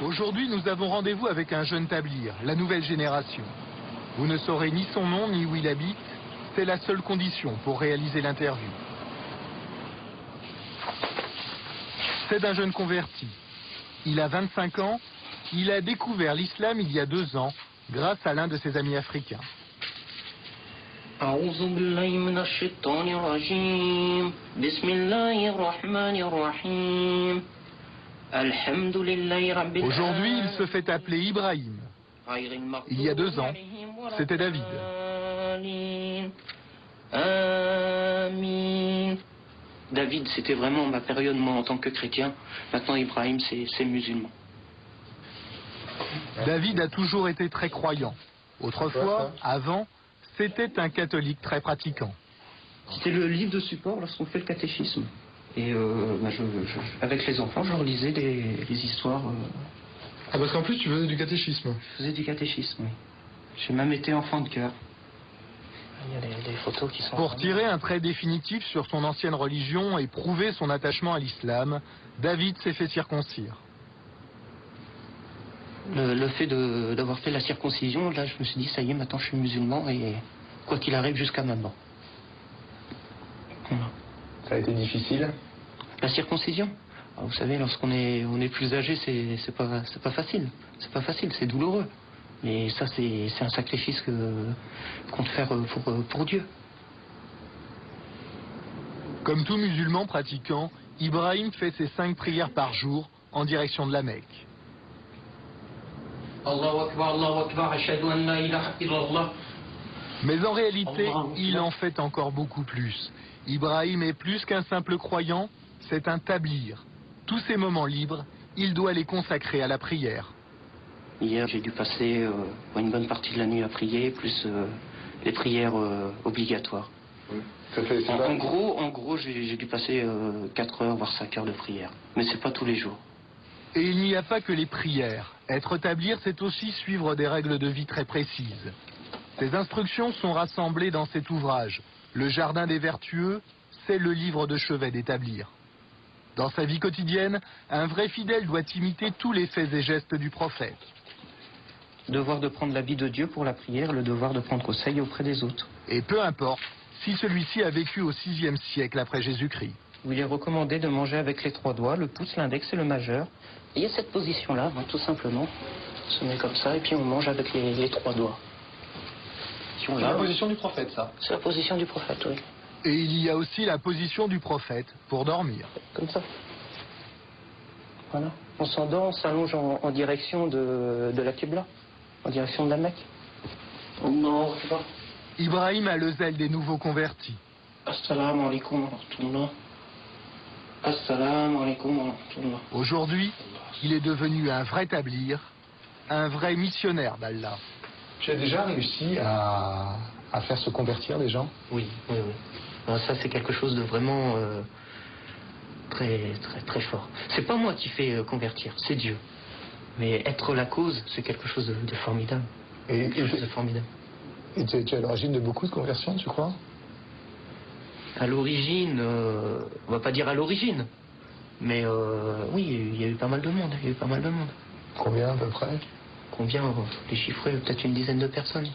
Aujourd'hui, nous avons rendez-vous avec un jeune tablir, la nouvelle génération. Vous ne saurez ni son nom ni où il habite. C'est la seule condition pour réaliser l'interview. C'est d'un jeune converti. Il a 25 ans. Il a découvert l'islam il y a 2 ans grâce à l'un de ses amis africains. Aujourd'hui, il se fait appeler Ibrahim. Il y a 2 ans, c'était David. David, c'était vraiment ma période, moi, en tant que chrétien. Maintenant, Ibrahim, c'est musulman. David a toujours été très croyant. Autrefois, avant, c'était un catholique très pratiquant. C'était le livre de support lorsqu'on fait le catéchisme. Et avec les enfants, je leur lisais les histoires. Ah, parce qu'en plus, tu faisais du catéchisme. Je faisais du catéchisme, oui. J'ai même été enfant de cœur. Il y a des photos qui sont... Pour tirer un trait définitif sur son ancienne religion et prouver son attachement à l'islam, David s'est fait circoncire. Le fait d'avoir fait la circoncision, là, je me suis dit, ça y est, maintenant je suis musulman et quoi qu'il arrive jusqu'à maintenant. Voilà. Ça a été difficile? La circoncision? Alors, vous savez, lorsqu'on est plus âgé, c'est pas facile. C'est pas facile, c'est douloureux. Mais ça, c'est un sacrifice qu'on doit faire pour Dieu. Comme tout musulman pratiquant, Ibrahim fait ses 5 prières par jour en direction de la Mecque. Allahu Akbar, Allahu Akbar, ashhadu an la ilaha illallah. Mais en réalité, il en fait encore beaucoup plus. Ibrahim est plus qu'un simple croyant, c'est un tablir. Tous ses moments libres, il doit les consacrer à la prière. Hier, j'ai dû passer une bonne partie de la nuit à prier, plus les prières obligatoires. Oui. En gros, j'ai dû passer 4 heures, voire 5 heures de prière. Mais c'est pas tous les jours. Et il n'y a pas que les prières. Être tablir, c'est aussi suivre des règles de vie très précises. Ces instructions sont rassemblées dans cet ouvrage. Le Jardin des Vertueux, c'est le livre de chevet des tablirs. Dans sa vie quotidienne, un vrai fidèle doit imiter tous les faits et gestes du prophète. Devoir de prendre l'habit de Dieu pour la prière, le devoir de prendre conseil auprès des autres. Et peu importe si celui-ci a vécu au VIe siècle après Jésus-Christ. Où il est recommandé de manger avec les 3 doigts, le pouce, l'index et le majeur. Et il y a cette position-là, tout simplement. On se met comme ça et puis on mange avec les 3 doigts. C'est la position du prophète, ça. C'est la position du prophète, oui. Et il y a aussi la position du prophète pour dormir. Comme ça. Voilà. On s'endort, on s'allonge en direction de la Qibla, en direction de la Mecque. Non, je sais pas. Ibrahim a le zèle des nouveaux convertis. Assalamu alaikum wa rahmatullah. Assalamu alaikum wa rahmatullah. Aujourd'hui, il est devenu un vrai tablir, un vrai missionnaire d'Allah. Tu as déjà réussi à faire se convertir les gens? Oui. Alors ça, c'est quelque chose de vraiment très fort. C'est pas moi qui fais convertir, c'est Dieu. Mais être la cause, c'est quelque chose de formidable. Quelque chose de formidable. Et tu es à l'origine de beaucoup de conversions, tu crois? À l'origine, on va pas dire à l'origine, mais oui, il y a eu pas mal de monde. Combien à peu près? Combien? Les chiffrer, peut-être une dizaine de personnes.